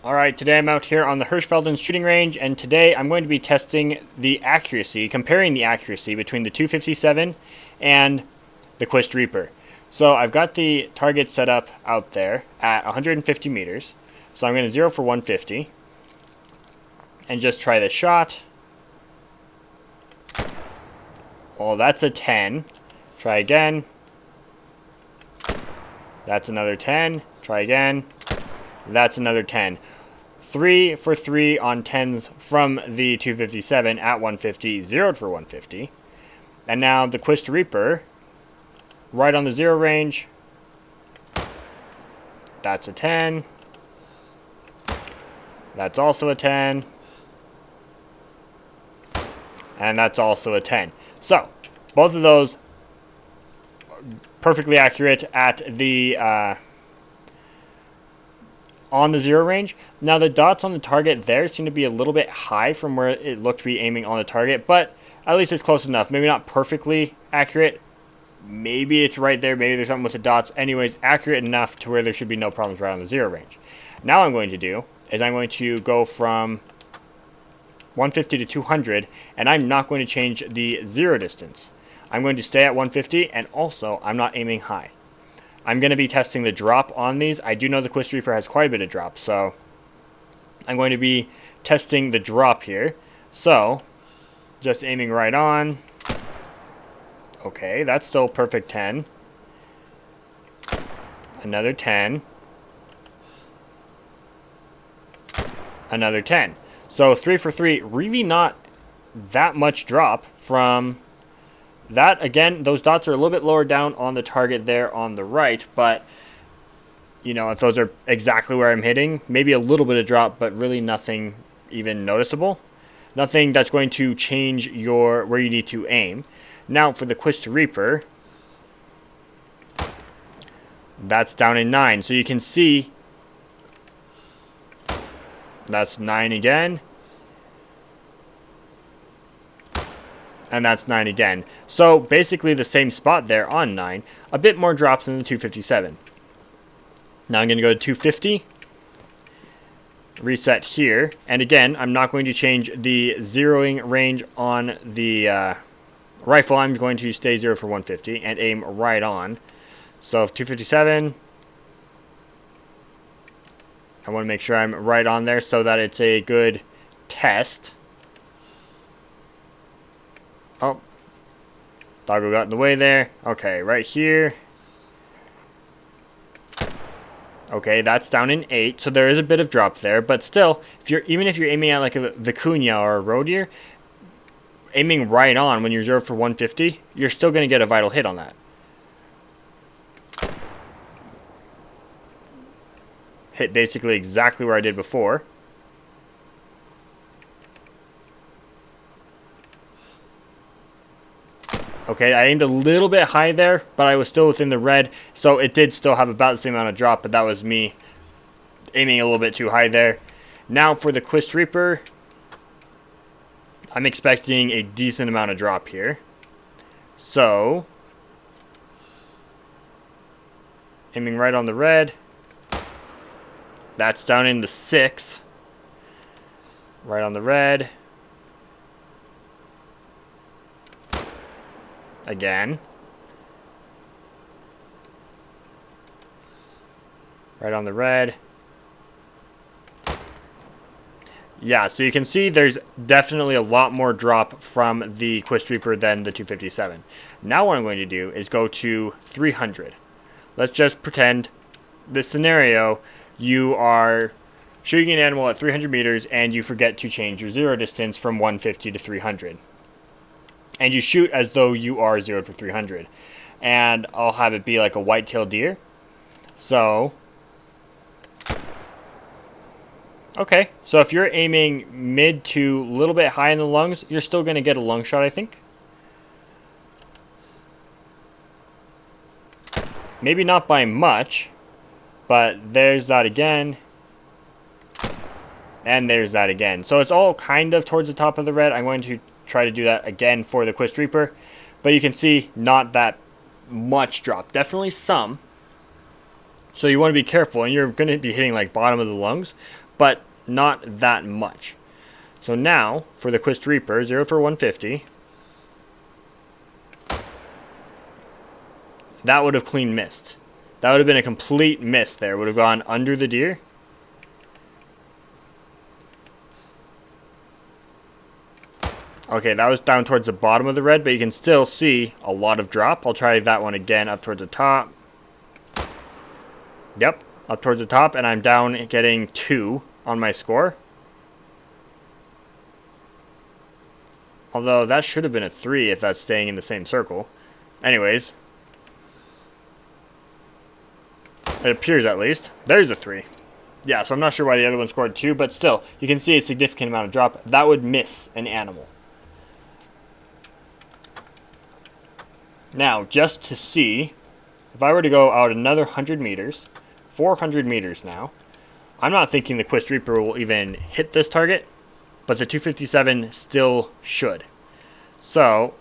Alright, today I'm out here on the Hirschfelden shooting range, and today I'm going to be testing the accuracy, comparing the accuracy between the 257 and the Quist Reaper. So I've got the target set up out there at 150 meters. So I'm going to zero for 150 and just try the shot. Well, that's a 10. Try again. That's another 10. Try again. That's another 10. 3 for 3 on 10s from the 257 at 150, zeroed for 150. And now the Quist Reaper, right on the zero range. That's a 10. That's also a 10. And that's also a 10. So, both of those perfectly accurate at the on the zero range. Now the dots on the target there seem to be a little bit high from where it looked to be aiming on the target, but at least it's close enough. Maybe not perfectly accurate. Maybe it's right there. Maybe there's something with the dots. Anyways, accurate enough to where there should be no problems right on the zero range. Now what I'm going to do is I'm going to go from 150 to 200, and I'm not going to change the zero distance. I'm going to stay at 150, and also I'm not aiming high. I'm going to be testing the drop on these. I do know the Quist Reaper has quite a bit of drop, so I'm going to be testing the drop here. So, just aiming right on. Okay, that's still perfect 10. Another 10. Another 10. So 3 for 3, really not that much drop from that. Again, those dots are a little bit lower down on the target there on the right, but you know, if those are exactly where I'm hitting, maybe a little bit of drop, but really nothing even noticeable. Nothing that's going to change your where you need to aim. Now for the Quist Reaper, that's down in 9. So you can see that's 9 again. And that's 9 again. So basically the same spot there on 9. A bit more drops than the 257. Now I'm going to go to 250. Reset here. And again, I'm not going to change the zeroing range on the rifle. I'm going to stay 0 for 150 and aim right on. So if 257, I want to make sure I'm right on there so that it's a good test. Oh, doggo got in the way there. Okay, right here. Okay, that's down in 8, so there is a bit of drop there, but still, even if you're aiming at like a vicuña or a roe deer, aiming right on when you're 0 for 150, you're still going to get a vital hit on that. Hit basically exactly where I did before. Okay, I aimed a little bit high there, but I was still within the red, so it did still have about the same amount of drop, but that was me aiming a little bit too high there. Now for the Quist Reaper, I'm expecting a decent amount of drop here. So, aiming right on the red. That's down in the 6. Right on the red. Again. Right on the red. Yeah, so you can see there's definitely a lot more drop from the Quist Reaper than the 257. Now what I'm going to do is go to 300. Let's just pretend this scenario, you are shooting an animal at 300 meters and you forget to change your zero distance from 150 to 300. And you shoot as though you are zeroed for 300. And I'll have it be like a white-tailed deer. So, okay. So if you're aiming mid to a little bit high in the lungs, you're still going to get a lung shot, I think. Maybe not by much, but there's that again. And there's that again. So it's all kind of towards the top of the red. I'm going to try to do that again for the Quist Reaper, but you can see not that much drop, definitely some, so you want to be careful, and you're going to be hitting like bottom of the lungs, but not that much. So now, for the Quist Reaper, 0 for 150. That would have clean missed. That would have been a complete miss there. Would have gone under the deer. Okay, that was down towards the bottom of the red, but you can still see a lot of drop. I'll try that one again up towards the top. Yep, up towards the top, and I'm down getting 2 on my score. Although that should have been a 3 if that's staying in the same circle. Anyways. It appears at least. There's a 3. Yeah, so I'm not sure why the other one scored 2, but still, you can see a significant amount of drop. That would miss an animal. Now, just to see, if I were to go out another 100 meters, 400 meters now, I'm not thinking the Quist Reaper will even hit this target, but the 257 still should. So,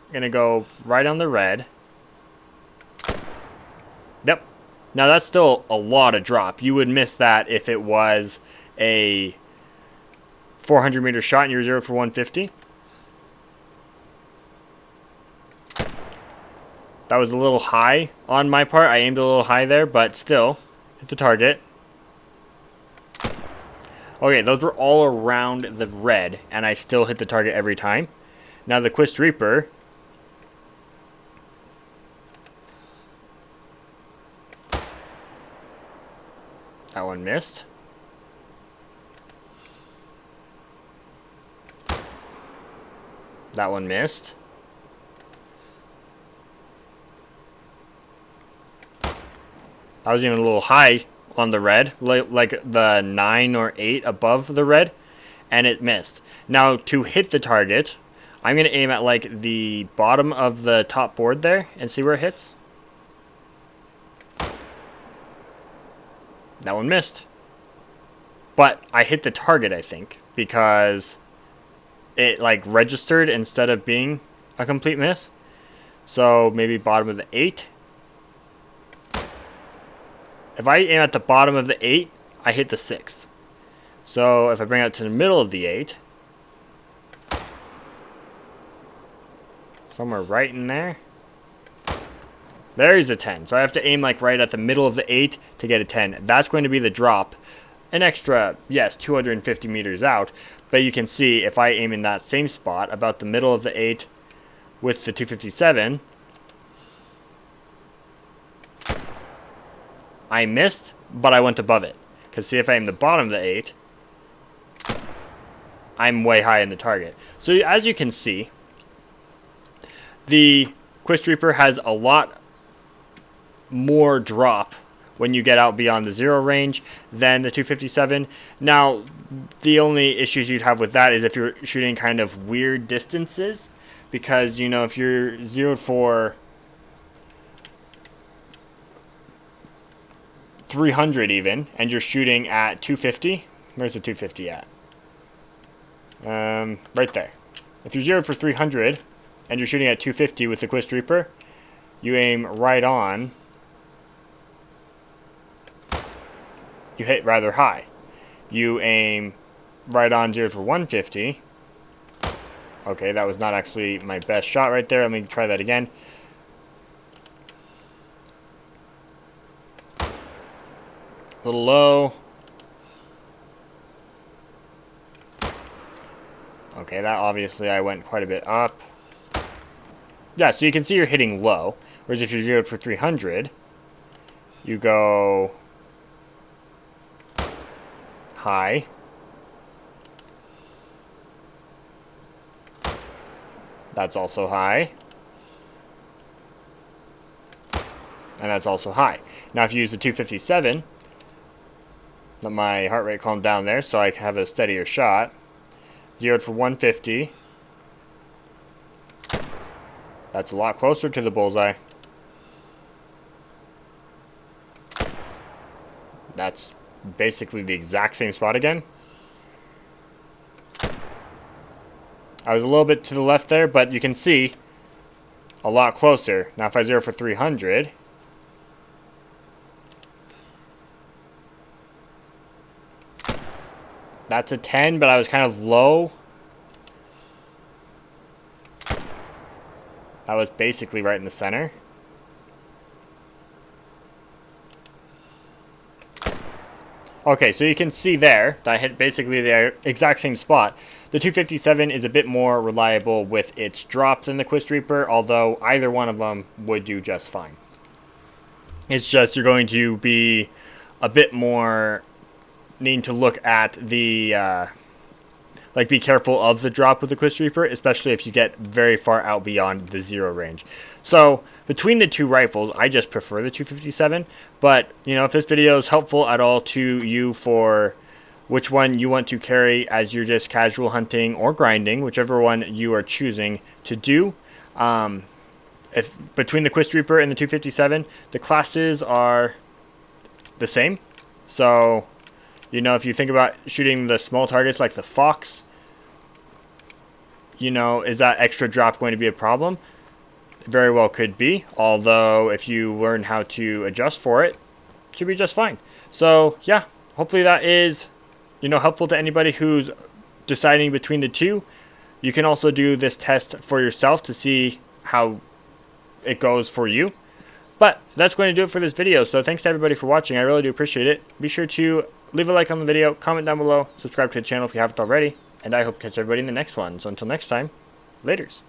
I'm going to go right on the red. Yep. Now, that's still a lot of drop. You would miss that if it was a 400 meter shot and you're 0 for 150. That was a little high on my part. I aimed a little high there, but still hit the target. Okay, those were all around the red, and I still hit the target every time. Now the Quist Reaper. That one missed. That one missed. I was even a little high on the red, like the 9 or 8 above the red, and it missed. Now, to hit the target, I'm going to aim at like the bottom of the top board there and see where it hits. That one missed. But I hit the target, I think, because it like registered instead of being a complete miss. So maybe bottom of the 8. If I aim at the bottom of the 8, I hit the 6. So if I bring it to the middle of the 8, somewhere right in there, there's a 10. So I have to aim like right at the middle of the 8 to get a 10. That's going to be the drop. An extra, yes, 250 meters out. But you can see if I aim in that same spot, about the middle of the 8 with the 257, I missed, but I went above it. Because see, if I aim the bottom of the 8, I'm way high in the target. So as you can see, the Quist Reaper has a lot more drop when you get out beyond the 0 range than the 257. Now, the only issues you'd have with that is if you're shooting kind of weird distances. Because, you know, if you're 0 for 300 even, and you're shooting at 250, where's the 250 at? Right there. If you're 0 for 300, and you're shooting at 250 with the Quist Reaper, you aim right on, you hit rather high. You aim right on 0 for 150. Okay, that was not actually my best shot right there. Let me try that again. A little low. Okay, that obviously I went quite a bit up. Yeah, so you can see you're hitting low. Whereas if you're 0 for 300, you go high. That's also high. And that's also high. Now if you use the 257, let my heart rate calm down there so I can have a steadier shot. 0 for 150. That's a lot closer to the bullseye. That's basically the exact same spot again. I was a little bit to the left there, but you can see a lot closer. Now if I 0 for 300, That's a 10, but I was kind of low. That was basically right in the center. Okay, so you can see there that I hit basically the exact same spot. The 257 is a bit more reliable with its drops than the Quist Reaper, although either one of them would do just fine. It's just you're going to be a bit more needing to look at the be careful of the drop with the Quist Reaper, especially if you get very far out beyond the 0 range. So between the two rifles, I just prefer the 257. But if this video is helpful at all to you for which one you want to carry as you're just casual hunting or grinding, whichever one you are choosing to do, if between the Quist Reaper and the 257, the classes are the same. So if you think about shooting the small targets like the Fox, is that extra drop going to be a problem? Very well could be, although if you learn how to adjust for it, it should be just fine. So yeah, hopefully that is helpful to anybody who's deciding between the two. You can also do this test for yourself to see how it goes for you. But that's going to do it for this video. So thanks to everybody for watching. I really do appreciate it. Be sure to leave a like on the video, comment down below, subscribe to the channel if you haven't already, and I hope to catch everybody in the next one. So until next time, laters.